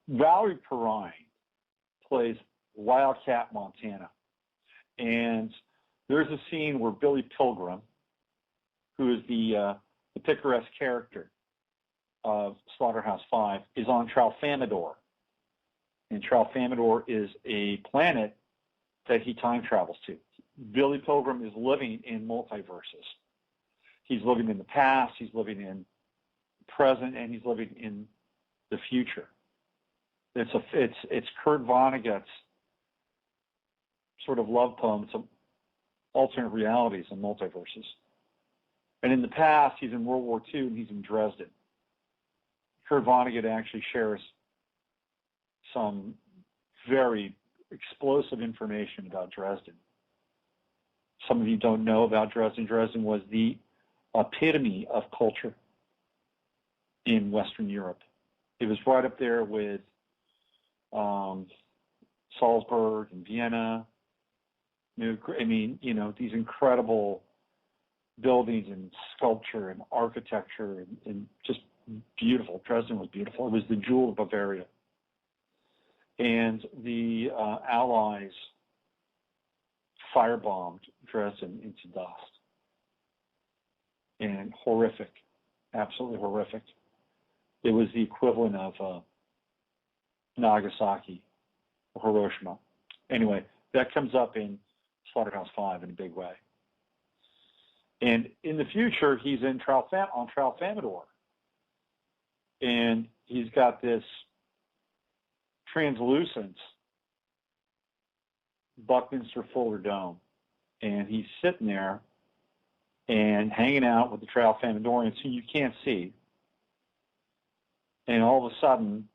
Valerie Perrine plays Wildcat Montana. And there's a scene where Billy Pilgrim, who is the picaresque character of Slaughterhouse-Five, is on Tralfamadore. And Tralfamadore is a planet that he time travels to. Billy Pilgrim is living in multiverses. He's living in the past, he's living in the present, and he's living in the future. It's Kurt Vonnegut's sort of love poem to alternate realities and multiverses. And in the past, he's in World War II and he's in Dresden. Kurt Vonnegut actually shares some very explosive information about Dresden. Some of you don't know about Dresden. Dresden was the epitome of culture in Western Europe. It was right up there with Salzburg and Vienna. I mean, you know, these incredible buildings and sculpture and architecture and just beautiful. Dresden was beautiful. It was the jewel of Bavaria. And the Allies firebombed Dresden into dust. And horrific, absolutely horrific. It was the equivalent of Nagasaki or Hiroshima. Anyway, that comes up in Slaughterhouse-Five in a big way. And in the future, he's on Tralfamadore. And he's got this translucent Buckminster Fuller dome. And he's sitting there and hanging out with the Tralfamadorians who you can't see. And all of a sudden,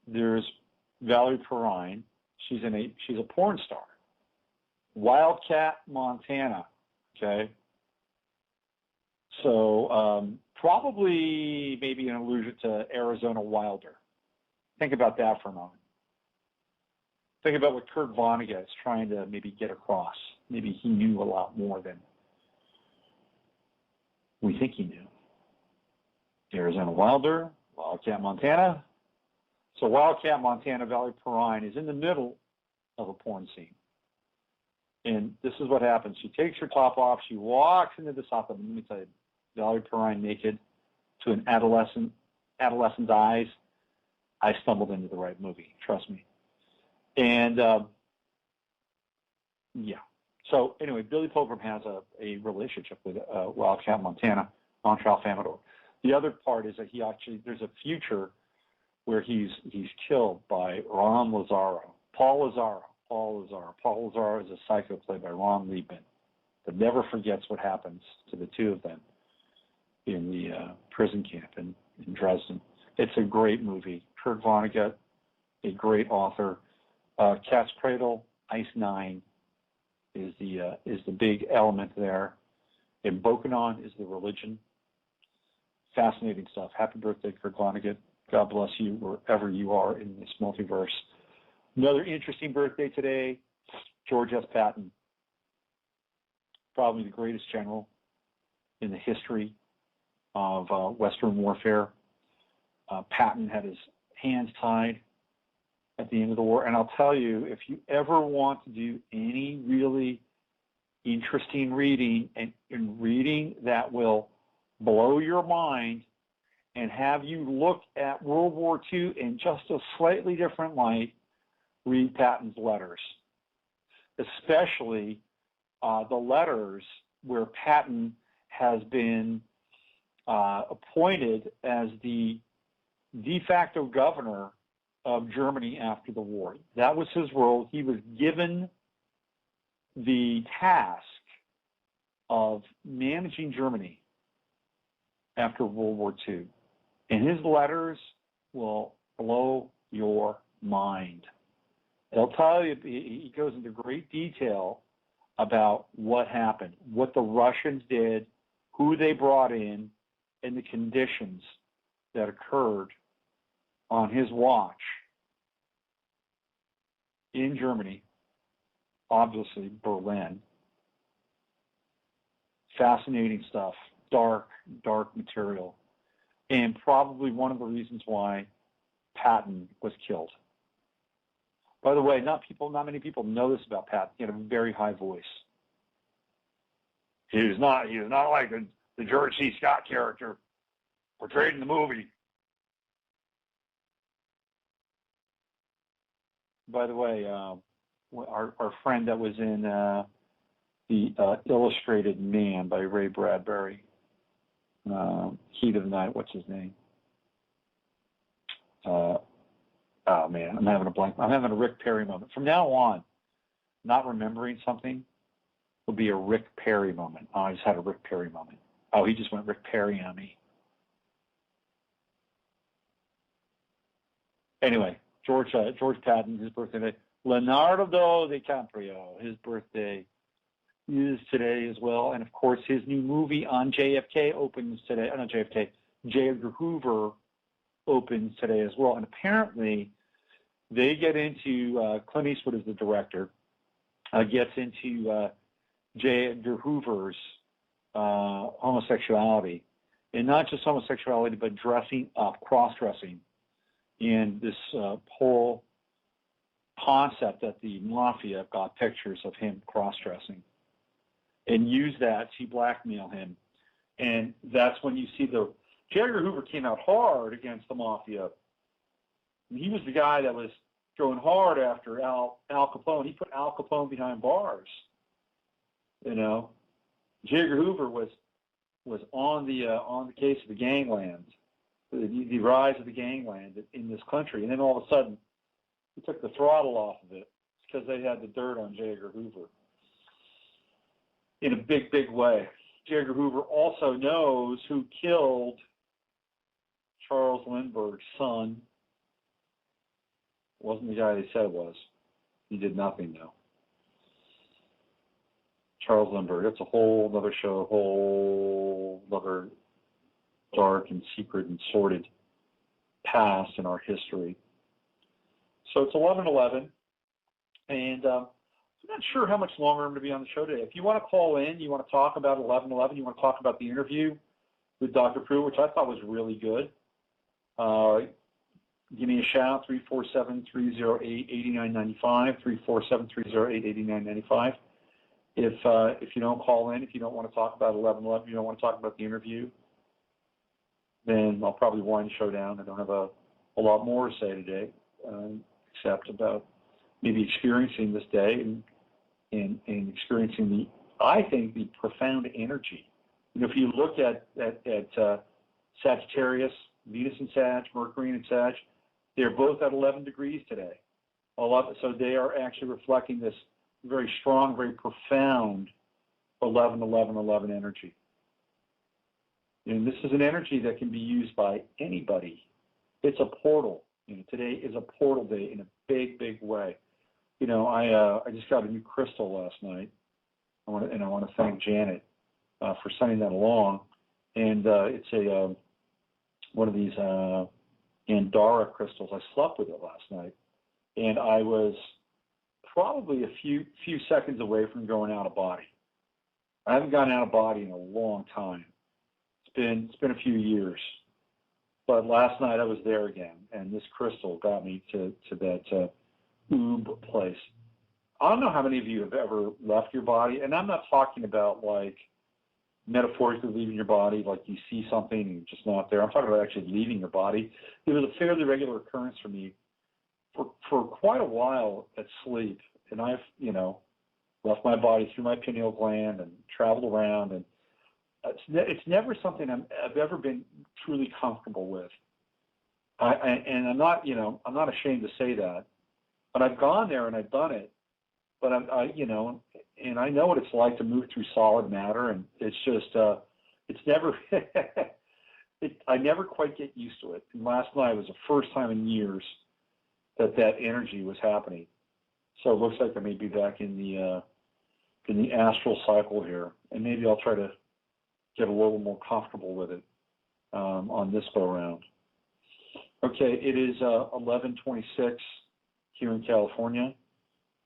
there's Valerie Perrine. She's a porn star. Wildcat Montana. Okay. So probably maybe an allusion to Arizona Wilder. Think about that for a moment. Think about what Kurt Vonnegut is trying to maybe get across. Maybe he knew a lot more than we think he knew. Arizona Wilder, Wildcat Montana. So Wildcat Montana, Valerie Perrine, is in the middle of a porn scene. And this is what happens. She takes her top off. She walks into the sofa. Let me tell you, Valerie Perrine naked to an adolescent's eyes. I stumbled into the right movie. Trust me. And, yeah. So anyway, Billy Pilgrim has a relationship with Wildcat Montana on Tralfamadore. The other part is that there's a future where he's killed by Ron Lazaro. Paul Lazaro is a psycho played by Ron Liebman that never forgets what happens to the two of them in the prison camp in Dresden. It's a great movie. Kurt Vonnegut, a great author. Cat's Cradle, Ice Nine is the big element there. And Bokonon is the religion. Fascinating stuff. Happy birthday, Kurt Vonnegut. God bless you wherever you are in this multiverse. Another interesting birthday today, George S. Patton. Probably the greatest general in the history of Western warfare. Patton had his hands tied at the end of the war. And I'll tell you, if you ever want to do any really interesting reading and reading that will blow your mind and have you look at World War II in just a slightly different light, read Patton's letters, especially the letters where Patton has been appointed as the de facto governor of Germany after the war. That was his role. He was given the task of managing Germany after World War II. And his letters will blow your mind. They'll tell you, he goes into great detail about what happened, what the Russians did, who they brought in, and the conditions that occurred on his watch in Germany, obviously Berlin. Fascinating stuff, dark material. And probably one of the reasons why Patton was killed. By the way, not many people know this about Patton. He had a very high voice. He was not like the George C. Scott character portrayed in the movie. By the way, our friend that was in the Illustrated Man by Ray Bradbury, Heat of the Night, what's his name? Oh man, I'm having a blank. I'm having a Rick Perry moment. From now on, not remembering something will be a Rick Perry moment. Oh, I just had a Rick Perry moment. Oh, he just went Rick Perry on me. Anyway, George Patton, his birthday. Leonardo DiCaprio, his birthday is today as well. And of course, his new movie on JFK opens today. Not JFK, J. Edgar Hoover opens today as well. And apparently, they get into, Clint Eastwood is the director, gets into J. Edgar Hoover's homosexuality. And not just homosexuality, but dressing up, cross-dressing. And this whole concept that the mafia got pictures of him cross-dressing and use that to blackmail him. And that's when you see J. Edgar Hoover came out hard against the mafia. And he was the guy that was going hard after Al Capone. He put Al Capone behind bars. You know, J. Edgar Hoover was on the case of the gangland, the rise of the gangland in this country. And then all of a sudden, he took the throttle off of it because they had the dirt on J. Edgar Hoover in a big, big way. J. Edgar Hoover also knows who killed Charles Lindbergh's son. It wasn't the guy they said it was. He did nothing, though. Charles Lindbergh, that's a whole other show, a whole other dark and secret and sordid past in our history. So it's 11:11, and I'm not sure how much longer I'm going to be on the show today. If you want to call in, you want to talk about 11:11, you want to talk about the interview with Dr. Pruett, which I thought was really good, give me a shout, 347-308-8995, 347-308-8995. If you don't call in, if you don't want to talk about 11:11, you don't want to talk about the interview, then I'll probably wind the show down. I don't have a lot more to say today, except about maybe experiencing this day and experiencing I think the profound energy. You know, if you look at Sagittarius, Venus and Sag, Mercury and Sag, they're both at 11 degrees today. So they are actually reflecting this very strong, very profound 11-11-11 energy. And this is an energy that can be used by anybody. It's a portal. You know, today is a portal day in a big, big way. You know, I just got a new crystal last night. I want to thank Janet for sending that along. And it's one of these Andara crystals. I slept with it last night, and I was probably a few seconds away from going out of body. I haven't gone out of body in a long time. It's been a few years, but last night I was there again, and this crystal got me to that oob place. I don't know how many of you have ever left your body, and I'm not talking about like metaphorically leaving your body, like you see something and you're just not there. I'm talking about actually leaving your body. It was a fairly regular occurrence for me for quite a while at sleep, and I've, you know, left my body through my pineal gland and traveled around, and it's never something I've ever been truly comfortable with. And I'm not ashamed to say that, but I've gone there and I've done it. But and I know what it's like to move through solid matter, and it's just, it's never, I never quite get used to it. And last night was the first time in years that energy was happening. So it looks like I may be back in the astral cycle here, and maybe I'll try to get a little more comfortable with it on this go around. Okay, it is 11:26 here in California.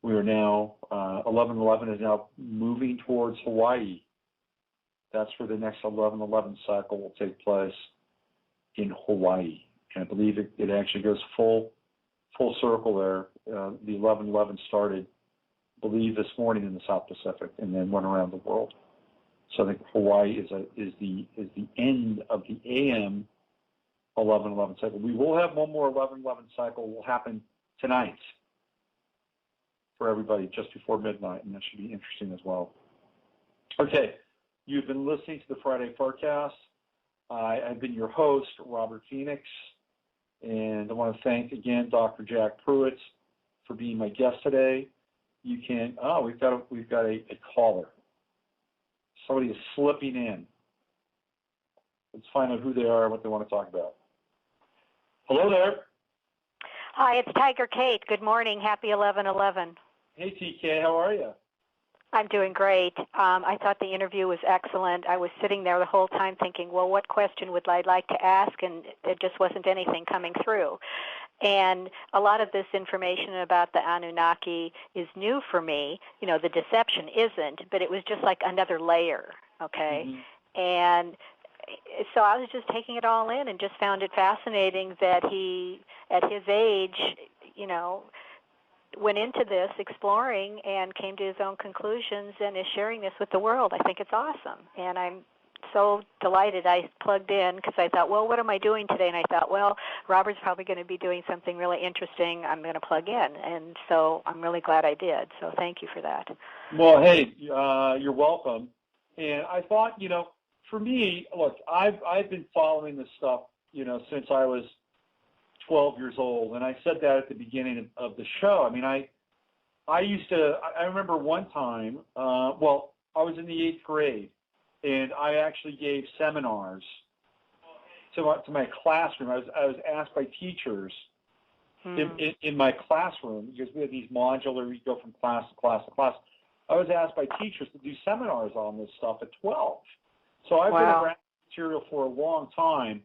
We are now 11:11 is now moving towards Hawaii. That's where the next 11:11 cycle will take place, in Hawaii. And I believe it actually goes full circle there. The 11/11 started, I believe, this morning in the South Pacific, and then went around the world. So I think Hawaii is the end of the AM 11/11 cycle. We will have one more 11/11 cycle. Will happen tonight for everybody just before midnight, and that should be interesting as well. Okay, you've been listening to the Friday Farcast. I've been your host, Robert Phoenix, and I want to thank again Dr. Jack Pruett for being my guest today. You can. Oh, we've got a caller. Somebody is slipping in. Let's find out who they are and what they want to talk about. Hello there. Hi, it's Tiger Kate. Good morning. Happy 11/11. Hey, TK. How are you? I'm doing great. I thought the interview was excellent. I was sitting there the whole time thinking, well, what question would I like to ask? And there just wasn't anything coming through. And a lot of this information about the Anunnaki is new for me. You know, the deception isn't, but it was just like another layer, okay? Mm-hmm. And so I was just taking it all in and just found it fascinating that he, at his age, you know, went into this exploring and came to his own conclusions and is sharing this with the world. I think it's awesome. And I'm so delighted I plugged in because I thought, well, what am I doing today? And I thought, well, Robert's probably going to be doing something really interesting. I'm going to plug in. And so I'm really glad I did. So thank you for that. Well, hey, you're welcome. And I thought, you know, for me, look, I've been following this stuff, you know, since I was 12 years old, and I said that at the beginning of the show. I mean, I remember one time, I was in the 8th grade, and I actually gave seminars to my classroom. I was asked by teachers in my classroom, because we had these modular, you go from class to class to class. I was asked by teachers to do seminars on this stuff at 12. So I've been around material for a long time.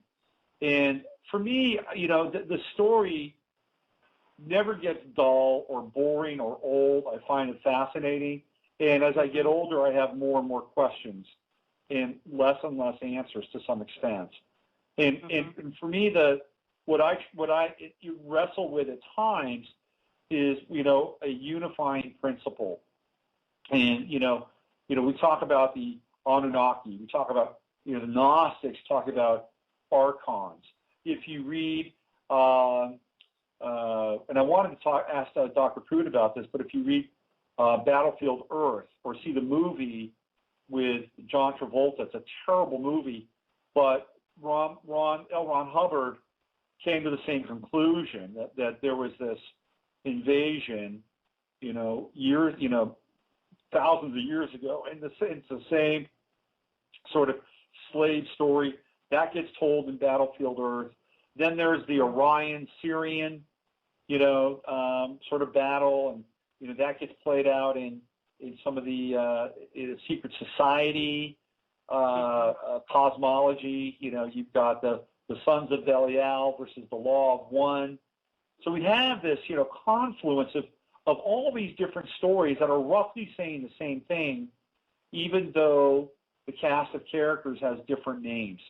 And for me, you know, the story never gets dull or boring or old. I find it fascinating. And as I get older, I have more and more questions and less answers to some extent. And for me, what I wrestle with at times is, you know, a unifying principle. And, you know, we talk about the Anunnaki. We talk about, you know, the Gnostics talk about archons. If you read, and I wanted to ask Dr. Pruett about this, but if you read Battlefield Earth or see the movie with John Travolta, it's a terrible movie, but L. Ron Hubbard came to the same conclusion that there was this invasion, you know, thousands of years ago, and it's the same sort of slave story that gets told in Battlefield Earth. Then there's the Orion Sirian, you know, sort of battle, and you know that gets played out in some of the secret society cosmology. You know, you've got the sons of Belial versus the law of one. So we have this, you know, confluence of all these different stories that are roughly saying the same thing, even though the cast of characters has different names.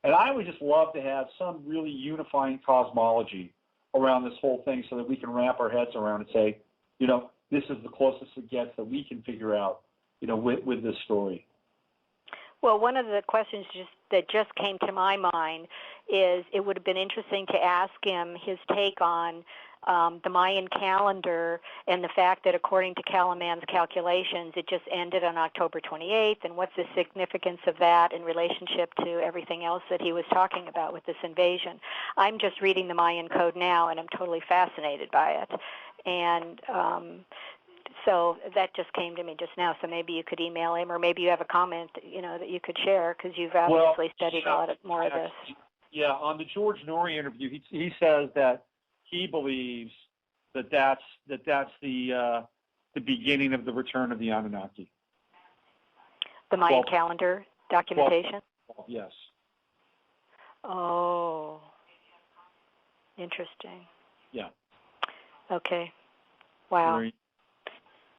And I would just love to have some really unifying cosmology around this whole thing so that we can wrap our heads around and say, you know, this is the closest it gets that we can figure out, you know, with this story. Well, one of the questions that just came to my mind is it would have been interesting to ask him his take on the Mayan calendar and the fact that according to Kalaman's calculations, it just ended on October 28th, and what's the significance of that in relationship to everything else that he was talking about with this invasion. I'm just reading the Mayan code now, and I'm totally fascinated by it. And so that just came to me just now, so maybe you could email him, or maybe you have a comment, you know, that you could share, because you've obviously studied a lot more of this. Yeah, on the George Noory interview, he says that he believes that's the beginning of the return of the Anunnaki. The Mayan calendar documentation? 12, yes. Oh, interesting. Yeah. Okay. Wow.